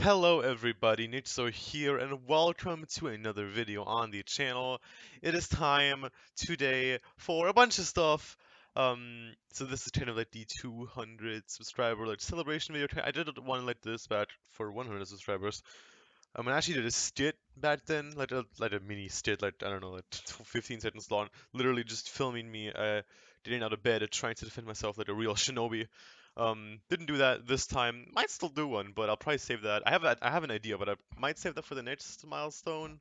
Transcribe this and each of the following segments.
Hello everybody, Nitso here and welcome to another video on the channel. It is time today for a bunch of stuff. So this is kind of like the 200 subscriber like celebration video. I did one like this back for 100 subscribers. I actually did a skit back then, like a mini skit, like I don't know, like 15 seconds long, literally just filming me getting out of bed and trying to defend myself like a real shinobi. Didn't do that this time. Might still do one, but I'll probably save that. I have an idea, but I might save that for the next milestone,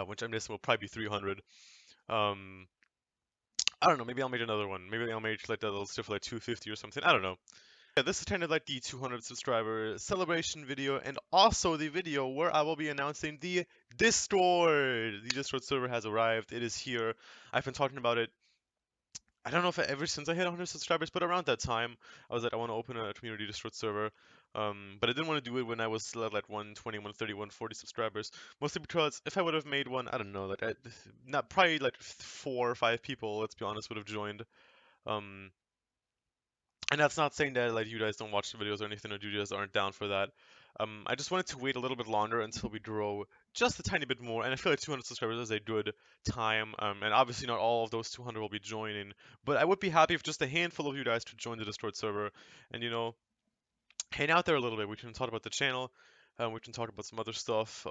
which I'm guessing will probably be 300. Um, I don't know. Maybe I'll make another one. Maybe I'll make like that little stuff for like 250 or something. I don't know. Yeah, this is kind of like the 200 subscriber celebration video, and also the video where I will be announcing the Discord. The Discord server has arrived. It is here. I've been talking about it. I don't know if ever since I hit 100 subscribers, but around that time, I was like, I want to open a community Discord server. But I didn't want to do it when I was still at like 120, 130, 140 subscribers. Mostly because if I would have made one, I don't know, not probably like 4 or 5 people, let's be honest, would have joined. Um, and that's not saying that like you guys don't watch the videos or anything, or you guys aren't down for that. I just wanted to wait a little bit longer until we grow just a tiny bit more, and I feel like 200 subscribers is a good time. And obviously not all of those 200 will be joining, but I would be happy if just a handful of you guys could join the Discord server, and hang out there a little bit. We can talk about the channel, we can talk about some other stuff.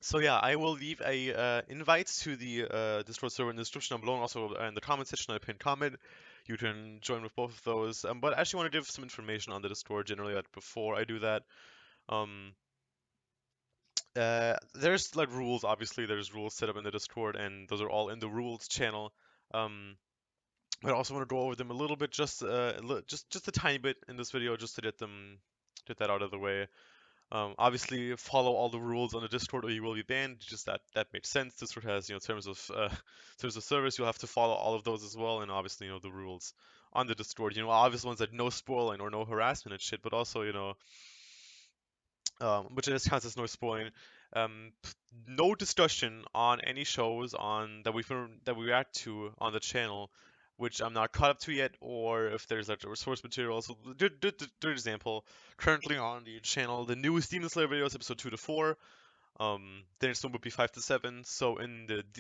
So yeah, I will leave a invite to the Discord server in the description down below, and also in the comment section, a pinned comment. You can join with both of those. But I actually want to give some information on the Discord generally. Like before I do that, um, there's like rules. Obviously, there's rules set up in the Discord, and those are all in the rules channel. Um, but I also want to go over them a little bit, just a tiny bit in this video, just to get that out of the way. Obviously, follow all the rules on the Discord or you will be banned. Just that makes sense. Discord has terms of terms of service. You'll have to follow all of those as well, and obviously the rules on the Discord. Obvious ones like no spoiling or no harassment and shit, but also which in this counts as no spoiling. No discussion on any shows on that we react to on the channel, which I'm not caught up to yet, or if there's like source material. So, good example. Currently on the channel, the newest Demon Slayer videos, episode 2 to 4. The next one would be 5 to 7. So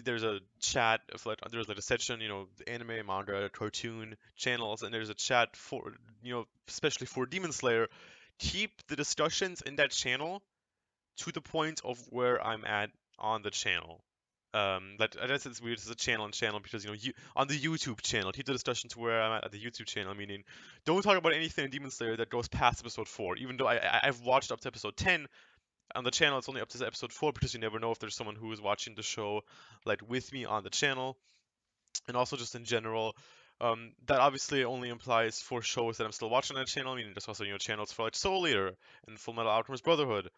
there's a chat of there's like a section, the anime, manga, cartoon channels, and there's a chat for especially for Demon Slayer. Keep the discussions in that channel to the point of where I'm at on the channel. I guess it's weird. It's a channel and channel because you on the YouTube channel, keep the discussion to where I'm at the YouTube channel. Meaning, don't talk about anything in Demon Slayer that goes past episode 4. Even though I've watched up to episode 10 on the channel, it's only up to episode 4 because you never know if there's someone who is watching the show like with me on the channel, and also just in general. That obviously only implies for shows that I'm still watching on that channel, meaning there's also channels for like Soul Eater and Full Metal Alchemist Brotherhood.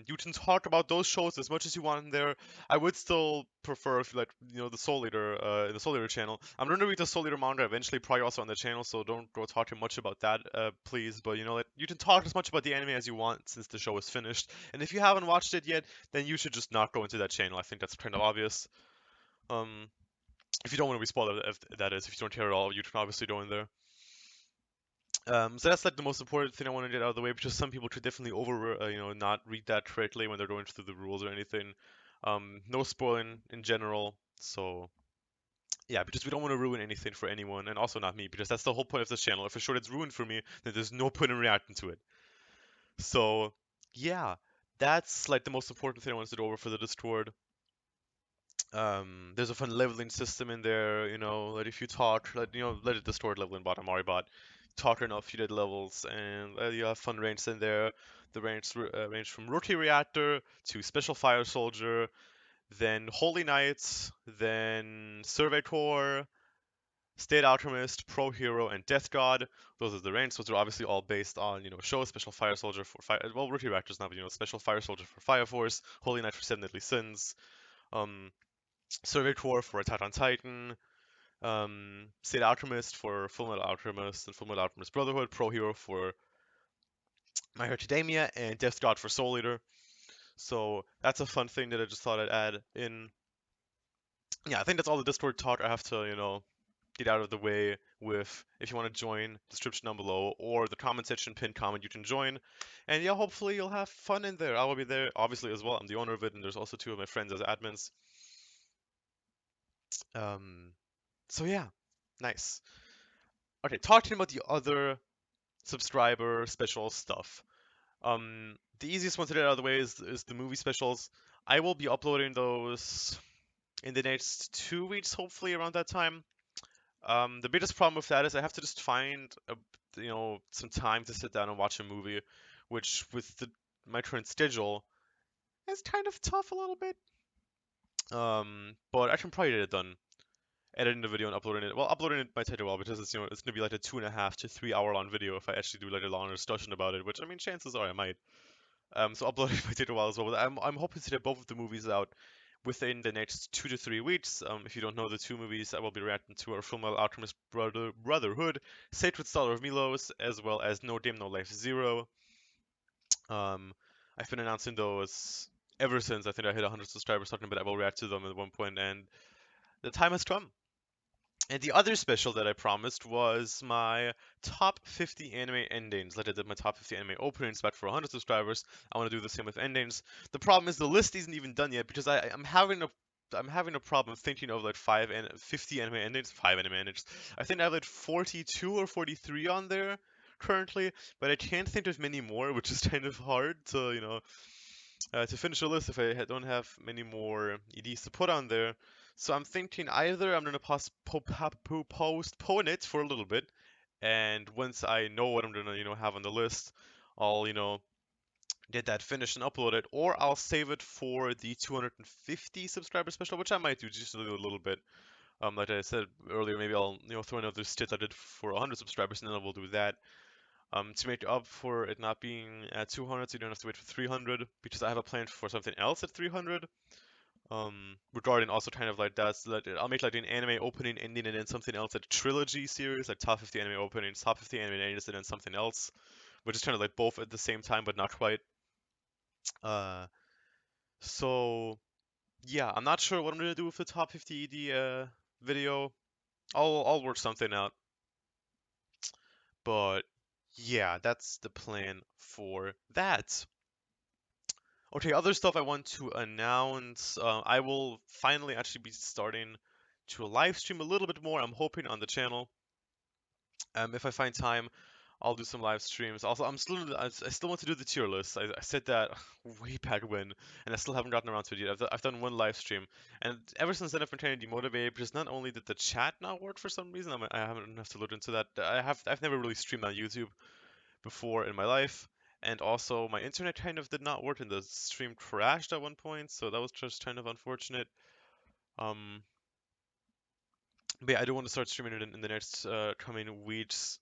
You can talk about those shows as much as you want in there. I would still prefer if like the Soul Eater in the Soul Eater channel. I'm going to read the Soul Eater manga eventually, probably also on the channel, so don't go talking much about that, please. But like, you can talk as much about the anime as you want since the show is finished. And if you haven't watched it yet, then you should just not go into that channel. I think that's kind of obvious. Um, if you don't want to be spoiled, if that is, if you don't care at all, you can obviously go in there. So that's like the most important thing I want to get out of the way, because some people could definitely not read that correctly when they're going through the rules or anything. No spoiling in general. So yeah, because we don't want to ruin anything for anyone, and also not me, because that's the whole point of this channel. If a show gets ruined for me, then there's no point in reacting to it. So yeah, that's like the most important thing I wanted to go over for the Discord. There's a fun leveling system in there, that if you talk, let it distort level in bottom Maribot. Talk enough, you get levels, and you have fun ranks in there. The range from Rookie Reactor to Special Fire Soldier, then Holy Knights, then Survey Corps, State Alchemist, Pro Hero, and Death God. Those are the ranks. Those are obviously all based on, show Special Fire Soldier for Fire. Well, Rookie Reactor's not, but Special Fire Soldier for Fire Force, Holy Knight for Seven Deadly Sins. Survey Corps for Attack on Titan, State Alchemist for Full Metal Alchemist and Full Metal Alchemist Brotherhood, Pro Hero for My Hero Academia, and Death God for Soul Eater. So that's a fun thing that I just thought I'd add in. Yeah, I think that's all the Discord talk I have to, get out of the way with, if you want to join, description down below, or the comment section, pinned comment, you can join. And yeah, hopefully you'll have fun in there. I will be there, obviously, as well. I'm the owner of it, and there's also two of my friends as admins. Um, so yeah, nice. Okay, talking about the other subscriber special stuff. The easiest one to get out of the way is the movie specials. I will be uploading those in the next 2 weeks, hopefully around that time. The biggest problem with that is I have to just find some time to sit down and watch a movie, which with my current schedule is kind of tough a little bit. But I can probably get it done, editing the video and uploading it. Well, uploading it might take a while because it's gonna be like a 2.5 to 3 hour long video if I actually do like a longer discussion about it, which I mean chances are I might. So uploading might take a while as well. But I'm hoping to get both of the movies out within the next 2 to 3 weeks. If you don't know, the two movies I will be reacting to are Fullmetal Alchemist Brotherhood, Sacred Slaughter of Milos, as well as No Game No Life Zero. I've been announcing those ever since I think I hit 100 subscribers, talking about I will react to them at one point, and the time has come. And the other special that I promised was my top 50 anime endings. Like I did my top 50 anime openings back for 100 subscribers. I want to do the same with endings. The problem is the list isn't even done yet because I'm having a problem thinking of like 50 anime endings, 5 anime endings. I think I have like 42 or 43 on there currently, but I can't think of many more, which is kind of hard to to finish a list if I don't have many more EDs to put on there. So I'm thinking either I'm gonna postpone it for a little bit, and once I know what I'm gonna have on the list, I'll get that finished and upload it, or I'll save it for the 250 subscriber special, which I might do just a little bit. Like I said earlier, maybe I'll throw another stint I did for 100 subscribers, and then I will do that. To make up for it not being at 200, so you don't have to wait for 300, because I have a plan for something else at 300. Regarding also kind of like that, so that I'll make like an anime opening, ending, and then something else, like a trilogy series, like top 50 anime openings, top 50 anime endings, and then something else, which is kind of like both at the same time, but not quite. Uh, so yeah, I'm not sure what I'm gonna do with the top 50 ED video. I'll work something out, but yeah, that's the plan for that. Okay, other stuff I want to announce. I will finally actually be starting to live stream a little bit more. I'm hoping on the channel. If I find time, I'll do some live streams. Also, I still want to do the tier list. I said that way back when, and I still haven't gotten around to it yet. I've done one live stream, and ever since then I've been trying to demotivate because not only did the chat not work for some reason, I haven't have to look into that. I've never really streamed on YouTube before in my life. And also, my internet kind of did not work, and the stream crashed at one point, so that was just kind of unfortunate. Um, but yeah, I do want to start streaming it in the next coming weeks.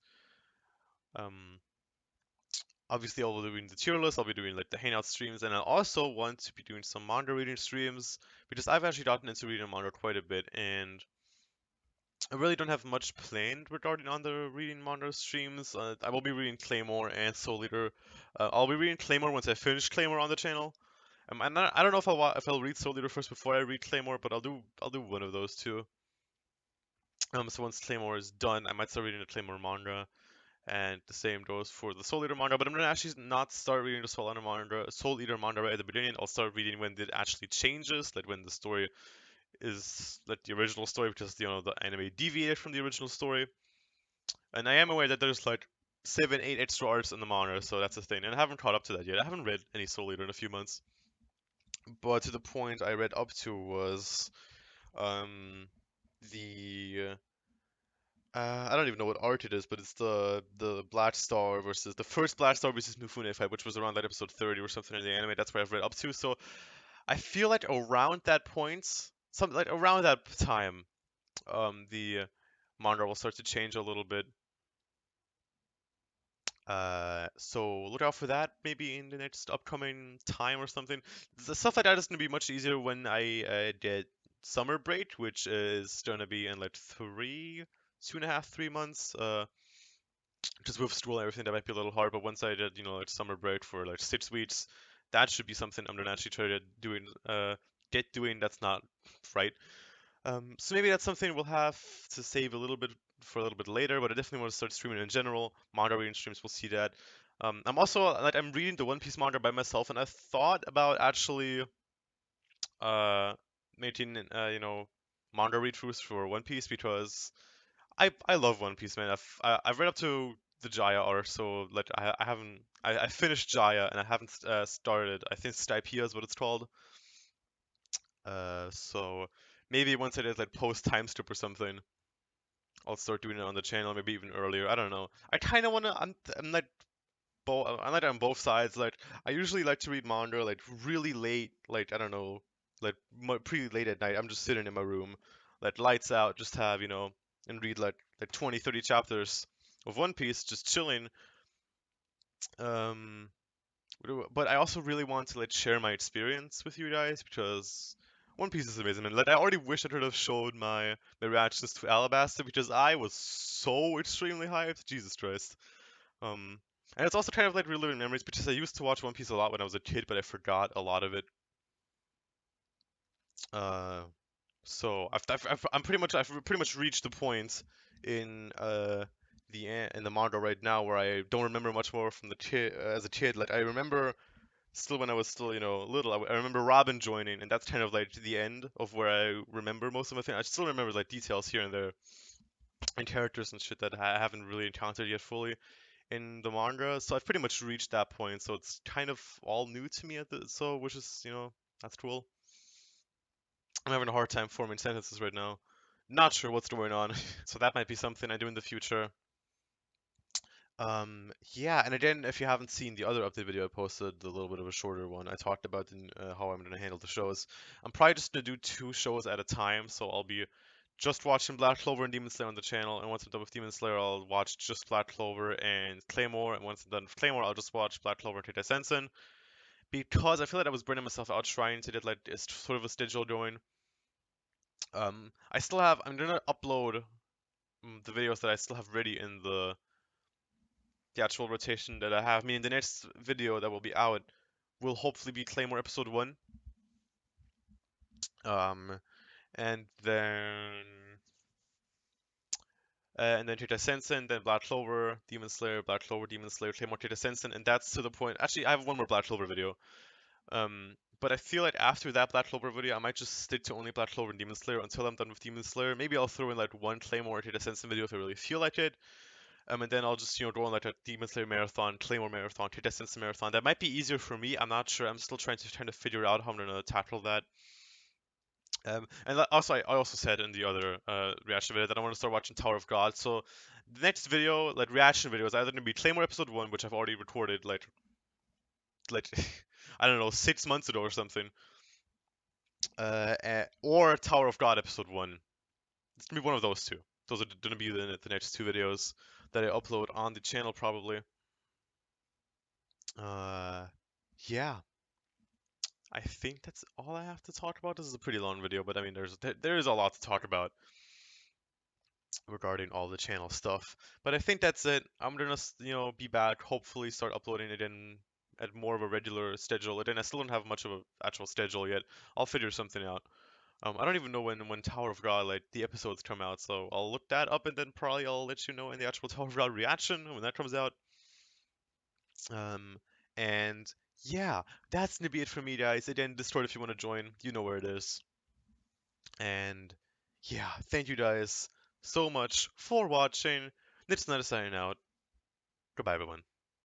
Um, Obviously, I'll be doing the tier list, I'll be doing like the hangout streams, and I also want to be doing some manga reading streams because I've actually gotten into reading manga quite a bit, and I really don't have much planned regarding on the reading manga streams. I will be reading Claymore and Soul Eater. I'll be reading Claymore once I finish Claymore on the channel. I don't know if I'll read Soul Eater first before I read Claymore, but I'll do one of those two. So once Claymore is done, I might start reading the Claymore manga, and the same goes for the Soul Eater manga. But I'm gonna actually not start reading the Soul Eater manga right at the beginning. I'll start reading when it actually changes, like when the story is like the original story, because the anime deviated from the original story. And I am aware that there's like 7, 8 extra arcs in the manga, so that's the thing. And I haven't caught up to that yet. I haven't read any Soul Eater in a few months. But to the point I read up to was the I don't even know what art it is, but it's the Black Star versus the first Black Star versus Mifune fight, which was around like episode 30 or something in the anime. That's where I've read up to. So I feel like around that point, something like around that time, the manga will start to change a little bit. So look out for that maybe in the next upcoming time or something. The stuff like that is gonna be much easier when I get summer break, which is gonna be in like 2.5, 3 months. Just with school and everything, that might be a little hard. But once I did, like summer break for like 6 weeks, that should be something I'm gonna actually try to get doing. That's not right. So maybe that's something we'll have to save a little bit for a little bit later, but I definitely want to start streaming in general. Manga reading streams, we'll see that. I'm also like I'm reading the One Piece manga by myself, and I thought about actually uh making manga read throughs for One Piece because I love One Piece, man. I've read up to the Jaya arc, so like I haven't I finished Jaya and I haven't started. I think Skypiea is what it's called. So maybe once I did like post time skip or something, I'll start doing it on the channel, maybe even earlier. I don't know. I kind of wanna. I'm like I'm like on both sides. Like I usually like to read manga like really late, like I don't know, like pretty late at night. I'm just sitting in my room, like lights out, just have and read like 20, 30 chapters of One Piece, just chilling. Um, but I also really want to like share my experience with you guys because One Piece is amazing. And like I already wish I could have showed my reactions to Alabasta because I was so extremely hyped. Jesus Christ. Um, and it's also kind of like reliving memories because I used to watch One Piece a lot when I was a kid, but I forgot a lot of it. Uh, so I've pretty much reached the point in in the manga right now where I don't remember much more from the kid as a kid. Like I remember still when I was still little. I remember Robin joining, and that's kind of like the end of where I remember most of my things. I still remember like details here and there and characters and shit that I haven't really encountered yet fully in the manga, so I've pretty much reached that point. So it's kind of all new to me which is that's cool. I'm having a hard time forming sentences right now. Not sure what's going on, so that might be something I do in the future. Yeah, and again, if you haven't seen the other update video I posted, the little bit of a shorter one, I talked about how I'm gonna handle the shows. I'm probably just gonna do 2 shows at a time, so I'll be just watching Black Clover and Demon Slayer on the channel, and once I'm done with Demon Slayer, I'll watch just Black Clover and Claymore, and once I'm done with Claymore, I'll just watch Black Clover and Teta Sensen, because I feel like I was burning myself out trying to get like sort of a schedule going. I'm gonna upload the videos that I still have ready in the actual rotation that I have. Meaning the next video that will be out will hopefully be Claymore episode 1. Um, and then Teta Sensen, then Black Clover, Demon Slayer, Black Clover, Demon Slayer, Claymore, Teta Sensen, and that's to the point. Actually, I have one more Black Clover video. But I feel like after that Black Clover video, I might just stick to only Black Clover and Demon Slayer until I'm done with Demon Slayer. Maybe I'll throw in like one Claymore or Teta Sensen video if I really feel like it. And then I'll just, go on like a Demon Slayer marathon, Claymore marathon, Teta Sensen marathon. That might be easier for me. I'm not sure. I'm still trying to figure out how I'm gonna tackle that. Also, I also said in the other reaction video that I want to start watching Tower of God. So the next video, like reaction video, is either gonna be Claymore episode 1, which I've already recorded like I don't know 6 months ago or something, or Tower of God episode 1. It's gonna be one of those two. Those are gonna be the next 2 videos that I upload on the channel probably. Uh, yeah, I think that's all I have to talk about. This is a pretty long video, but I mean, there is a lot to talk about regarding all the channel stuff. But I think that's it. I'm gonna be back. Hopefully, start uploading it in at more of a regular schedule. And I still don't have much of an actual schedule yet. I'll figure something out. I don't even know when Tower of God like the episodes come out, so I'll look that up and then probably I'll let you know in the actual Tower of God reaction when that comes out. Um, and yeah, that's gonna be it for me, guys. Again, Discord if you want to join, you know where it is. And yeah, thank you guys so much for watching. It's not a signing out. Goodbye, everyone.